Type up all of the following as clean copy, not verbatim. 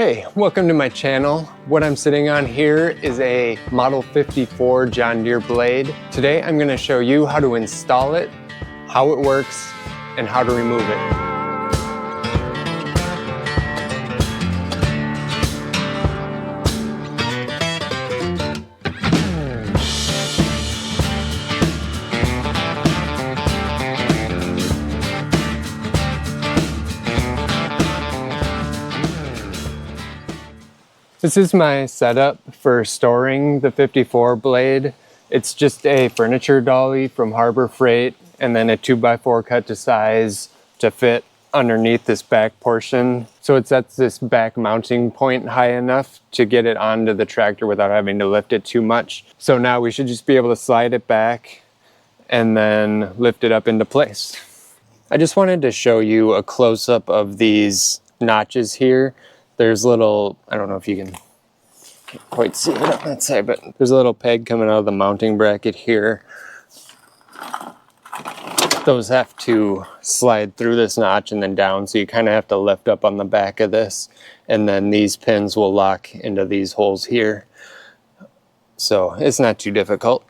Hey, welcome to my channel. What I'm sitting on here is a Model 54 John Deere blade. Today I'm going to show you how to install it, how it works, and how to remove it. This is my setup for storing the 54 blade. It's just a furniture dolly from Harbor Freight and then a 2x4 cut to size to fit underneath this back portion. So it sets this back mounting point high enough to get it onto the tractor without having to lift it too much. So now we should just be able to slide it back and then lift it up into place. I just wanted to show you a close-up of these notches here. There's little, I don't know if you can quite see it on that side, but there's a little peg coming out of the mounting bracket here. Those have to slide through this notch and then down, so you kind of have to lift up on the back of this, and then these pins will lock into these holes here. So it's not too difficult.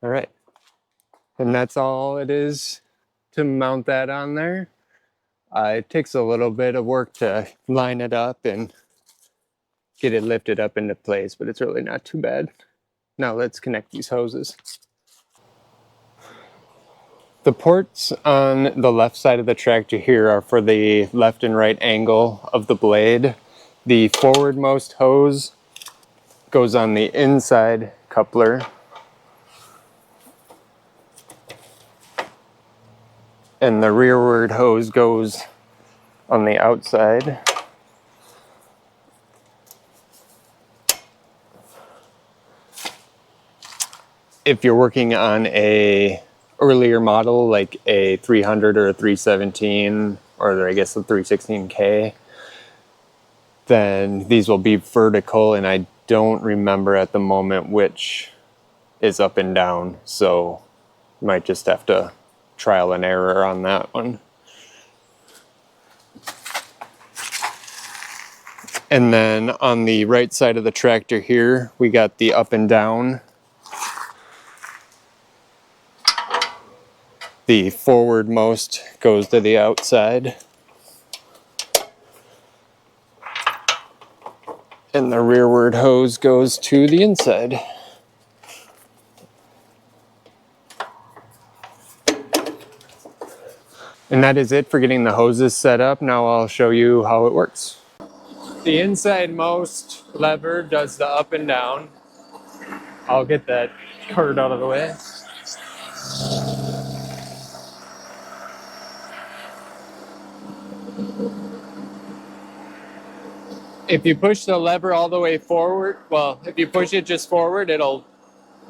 All right, and that's all it is to mount that on there. It takes a little bit of work to line it up and get it lifted up into place, but it's really not too bad. Now let's connect these hoses. The ports on the left side of the tractor here are for the left and right angle of the blade. The forwardmost hose goes on the inside coupler, and the rearward hose goes on the outside. If you're working on a earlier model like a 300 or a 317, or I guess the 316K, then these will be vertical, and I don't remember at the moment which is up and down, so you might just have to trial and error on that one. And then on the right side of the tractor here, we got the up and down. The forwardmost goes to the outside, and the rearward hose goes to the inside. And that is it for getting the hoses set up. Now I'll show you how it works. The inside-most lever does the up and down. I'll get that cart out of the way. If you push the lever all the way forward, well, if you push it just forward, it'll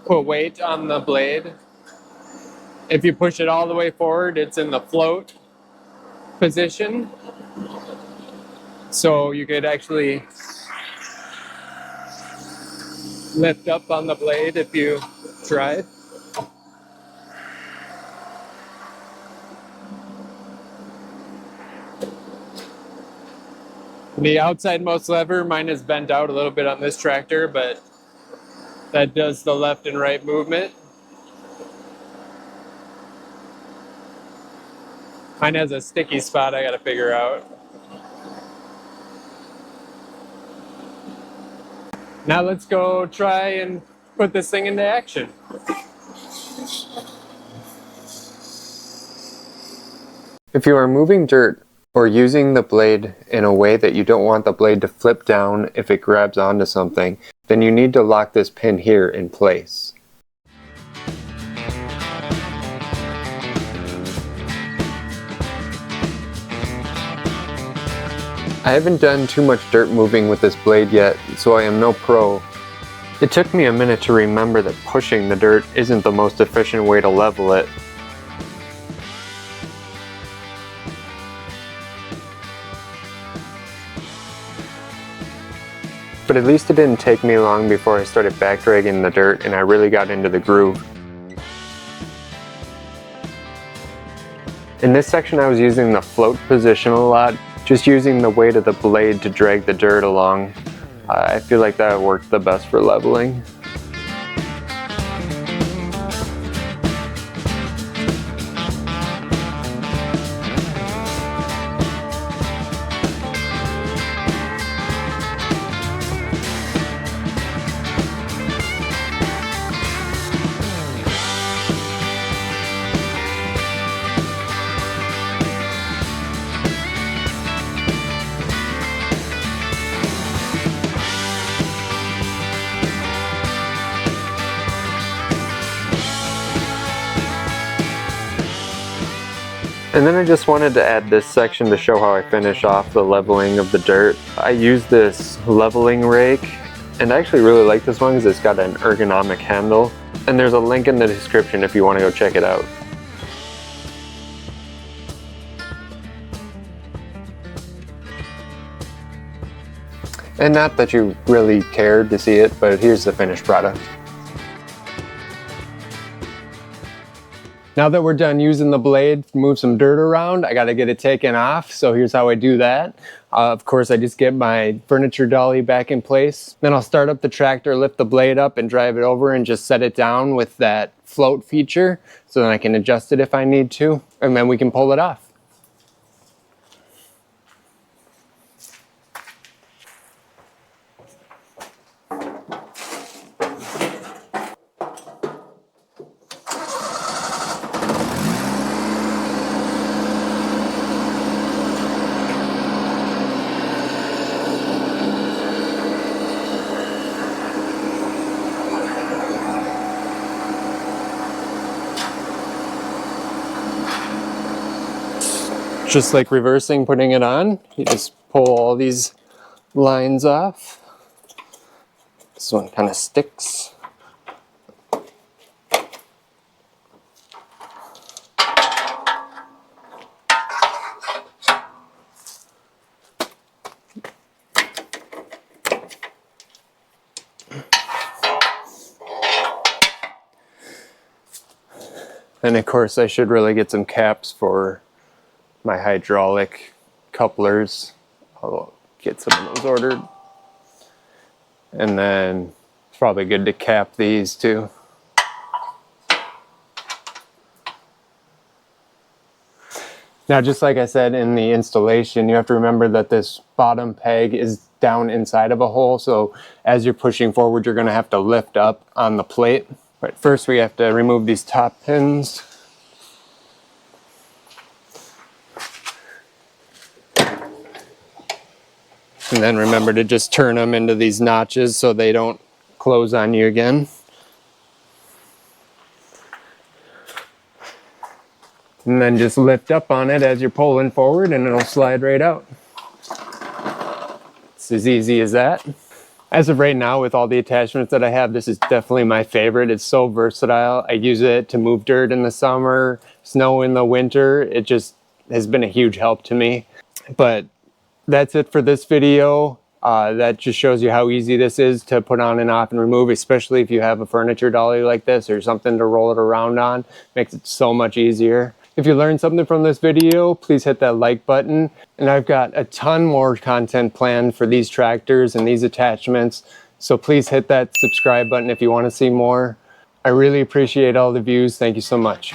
put weight on the blade. If you push it all the way forward, it's in the float position. So you could actually lift up on the blade if you tried. The outside-most lever, mine is bent out a little bit on this tractor, but that does the left and right movement. Mine has a sticky spot I gotta figure out. Now let's go try and put this thing into action. If you are moving dirt or using the blade in a way that you don't want the blade to flip down if it grabs onto something, then you need to lock this pin here in place. I haven't done too much dirt moving with this blade yet, so I am no pro. It took me a minute to remember that pushing the dirt isn't the most efficient way to level it. But at least it didn't take me long before I started back dragging the dirt and I really got into the groove. In this section I was using the float position a lot, just using the weight of the blade to drag the dirt along. I feel like that worked the best for leveling. And then I just wanted to add this section to show how I finish off the leveling of the dirt. I use this leveling rake, and I actually really like this one because it's got an ergonomic handle. And there's a link in the description if you want to go check it out. And not that you really cared to see it, but here's the finished product. Now that we're done using the blade to move some dirt around, I gotta get it taken off, so here's how I do that. Of course, I just get my furniture dolly back in place. Then I'll start up the tractor, lift the blade up and drive it over and just set it down with that float feature, so then I can adjust it if I need to, and then we can pull it off. Just like reversing, putting it on, you just pull all these lines off. This one kind of sticks. And of course I should really get some caps for my hydraulic couplers. I'll get some of those ordered. And then it's probably good to cap these too. Now, just like I said in the installation, you have to remember that this bottom peg is down inside of a hole, so as you're pushing forward, you're gonna have to lift up on the plate. But first we have to remove these top pins. And then remember to just turn them into these notches so they don't close on you again. And then just lift up on it as you're pulling forward and it'll slide right out. It's as easy as that. As of right now, with all the attachments that I have, this is definitely my favorite. It's so versatile. I use it to move dirt in the summer, snow in the winter. It just has been a huge help to me. But that's it for this video. That just shows you how easy this is to put on and off and remove, especially if you have a furniture dolly like this or something to roll it around on. Makes it so much easier. If you learned something from this video, please hit that like button. And I've got a ton more content planned for these tractors and these attachments. So please hit that subscribe button if you want to see more. I really appreciate all the views. Thank you so much.